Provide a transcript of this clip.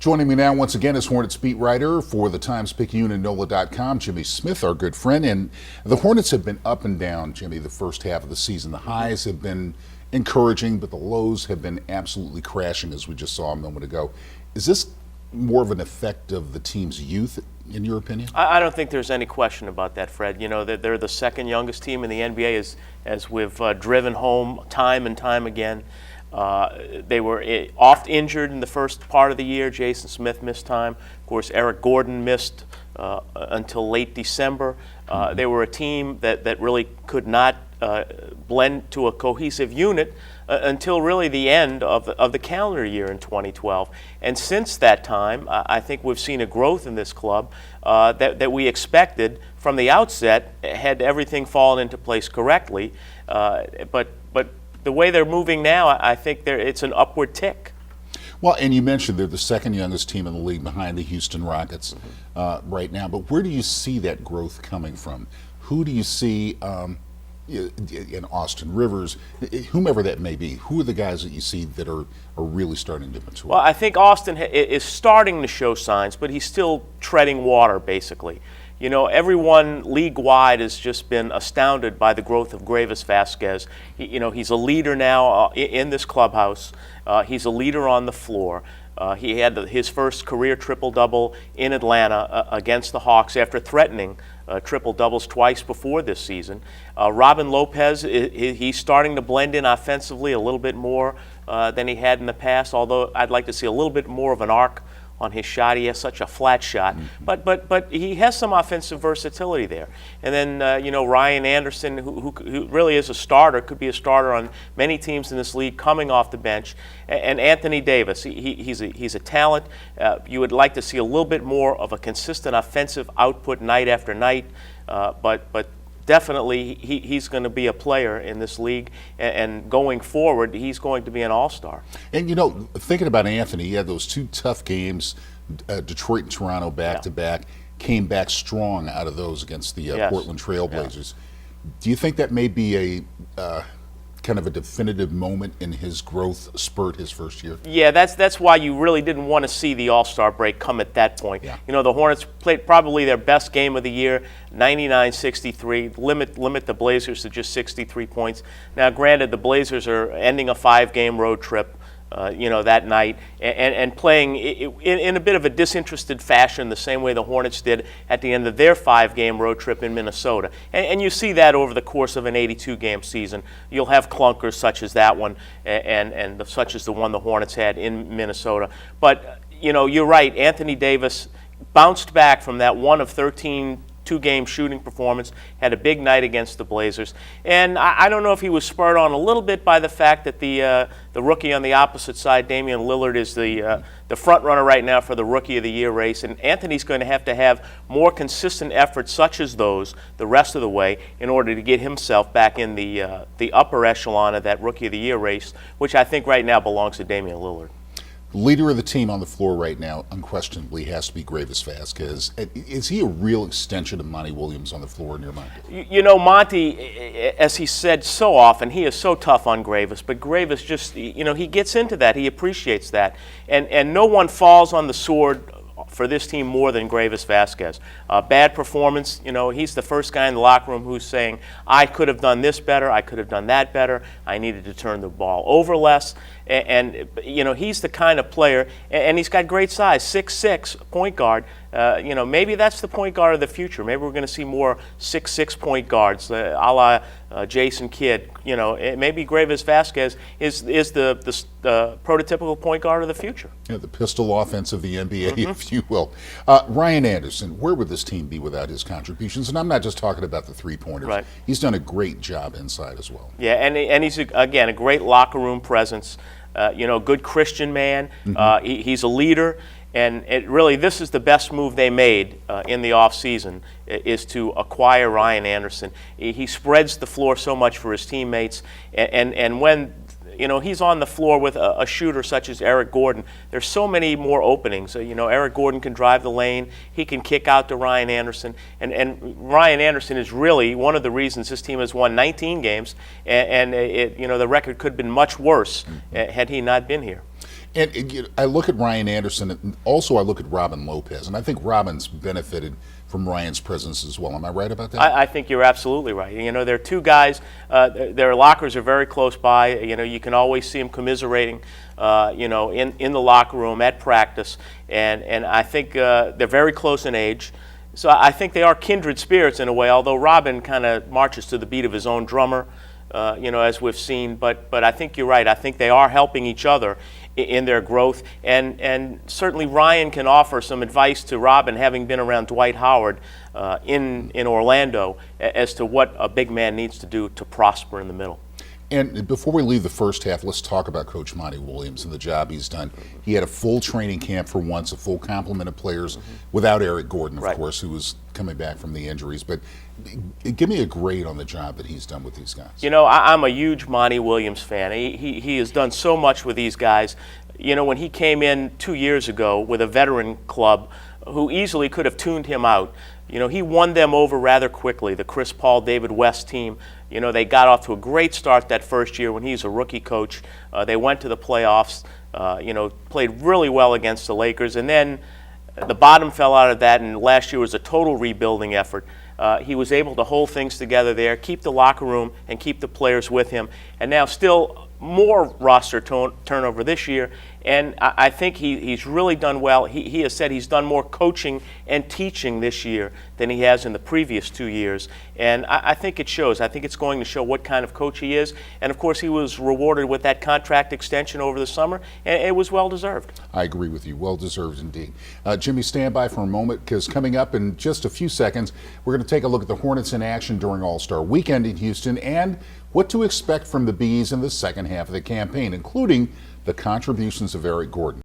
Joining me now once again is Hornets beat writer for the Times-Picayune and NOLA.com, Jimmy Smith, our good friend. And the Hornets have been up and down, Jimmy, the first half of the season. The highs have been encouraging, but the lows have been absolutely crashing, as we just saw a moment ago. Is this more of an effect of the team's youth, in your opinion? I don't think there's any question about that, Fred. You know, they're the second youngest team in the NBA, as we've driven home time and time again. They were oft injured in the first part of the year. Jason Smith missed time. Of course, Eric Gordon missed until late December. They were a team that really could not blend to a cohesive unit until really the end of the calendar year in 2012. And since that time, I think we've seen a growth in this club that we expected from the outset, had everything fallen into place correctly. But the way they're moving now, I think it's an upward tick. Well, and you mentioned they're the second youngest team in the league behind the Houston Rockets right now. But where do you see that growth coming from? Who do you see in Austin Rivers, whomever that may be? Who are the guys that you see that are really starting to mature? Well, I think Austin is starting to show signs, but he's still treading water, basically. You know, everyone league-wide has just been astounded by the growth of Greivis Vasquez. He's a leader now in this clubhouse. He's a leader on the floor. He had his first career triple-double in Atlanta against the Hawks after threatening triple-doubles twice before this season. Robin Lopez, he's starting to blend in offensively a little bit more than he had in the past, although I'd like to see a little bit more of an arc on his shot. He has such a flat shot, but he has some offensive versatility there. And then Ryan Anderson, who really is a starter, could be a starter on many teams in this league, coming off the bench. And Anthony Davis, he's a talent. You would like to see a little bit more of a consistent offensive output night after night, but definitely he's going to be a player in this league, and going forward, he's going to be an all-star. And thinking about Anthony, he had those two tough games, Detroit and Toronto back-to-back, came back strong out of those against the Portland Trailblazers. Yeah. Do you think that may be a kind of a definitive moment in his growth spurt his first year? Yeah, that's why you really didn't want to see the All-Star break come at that point. Yeah. The Hornets played probably their best game of the year, 99-63, limit the Blazers to just 63 points. Now, granted, the Blazers are ending a 5-game road trip that night, and playing in a bit of a disinterested fashion, the same way the Hornets did at the end of their 5-game road trip in Minnesota. And you see that over the course of an 82-game season. You'll have clunkers such as that one, and such as the one the Hornets had in Minnesota. But, you're right, Anthony Davis bounced back from that 1 of 13 two-game shooting performance, had a big night against the Blazers. And I don't know if he was spurred on a little bit by the fact that the rookie on the opposite side, Damian Lillard, is the front runner right now for the Rookie of the Year race. And Anthony's going to have more consistent efforts such as those the rest of the way in order to get himself back in the upper echelon of that Rookie of the Year race, which I think right now belongs to Damian Lillard. Leader of the team on the floor right now, unquestionably, has to be Greivis Vasquez. Is he a real extension of Monty Williams on the floor in your mind? Monty, as he said so often, he is so tough on Greivis, but Greivis just, he gets into that. He appreciates that. And no one falls on the sword for this team more than Greivis Vasquez. Bad performance, he's the first guy in the locker room who's saying, I could have done this better, I could have done that better, I needed to turn the ball over less. And he's the kind of player, and he's got great size, 6'6", point guard. Maybe that's the point guard of the future. Maybe we're going to see more 6'6" point guards, a la Jason Kidd. Maybe Greivis Vasquez is the prototypical point guard of the future. Yeah, the pistol offense of the NBA, if you will. Ryan Anderson, where would this team be without his contributions? And I'm not just talking about the three-pointers. Right. He's done a great job inside as well. Yeah, and he's, again, a great locker room presence. Good Christian man. He's a leader. And this is the best move they made in the offseason, is to acquire Ryan Anderson. He spreads the floor so much for his teammates, and when he's on the floor with a shooter such as Eric Gordon, there's so many more openings. Eric Gordon can drive the lane, he can kick out to Ryan Anderson, and Ryan Anderson is really one of the reasons this team has won 19 games, and the record could have been much worse had he not been here. And I look at Ryan Anderson, and also I look at Robin Lopez, and I think Robin's benefited from Ryan's presence as well. Am I right about that? I think you're absolutely right. They're two guys. Their lockers are very close by. You can always see them commiserating. In the locker room at practice, and I think they're very close in age. So I think they are kindred spirits in a way. Although Robin kind of marches to the beat of his own drummer, as we've seen. But I think you're right. I think they are helping each other in their growth, and certainly Ryan can offer some advice to Robin, having been around Dwight Howard in Orlando, as to what a big man needs to do to prosper in the middle. And before we leave the first half, let's talk about Coach Monty Williams and the job he's done. He had a full training camp for once, a full complement of players, without Eric Gordon, of course, who was coming back from the injuries. But give me a grade on the job that he's done with these guys. I'm a huge Monty Williams fan. He has done so much with these guys. When he came in 2 years ago with a veteran club who easily could have tuned him out, he won them over rather quickly, the Chris Paul, David West team. They got off to a great start that first year when he was a rookie coach. They went to the playoffs, played really well against the Lakers, and then the bottom fell out of that, and last year was a total rebuilding effort. He was able to hold things together there, keep the locker room, and keep the players with him, and now still more roster turnover this year, and I think he's really done well. He has said he's done more coaching and teaching this year than he has in the previous 2 years, and I think it shows. I think it's going to show what kind of coach he is, and of course he was rewarded with that contract extension over the summer, and it was well-deserved. I agree with you. Well-deserved indeed. Jimmy, stand by for a moment, because coming up in just a few seconds, we're going to take a look at the Hornets in action during All-Star Weekend in Houston, and what to expect from the Bees in the second half of the campaign, including the contributions of Eric Gordon.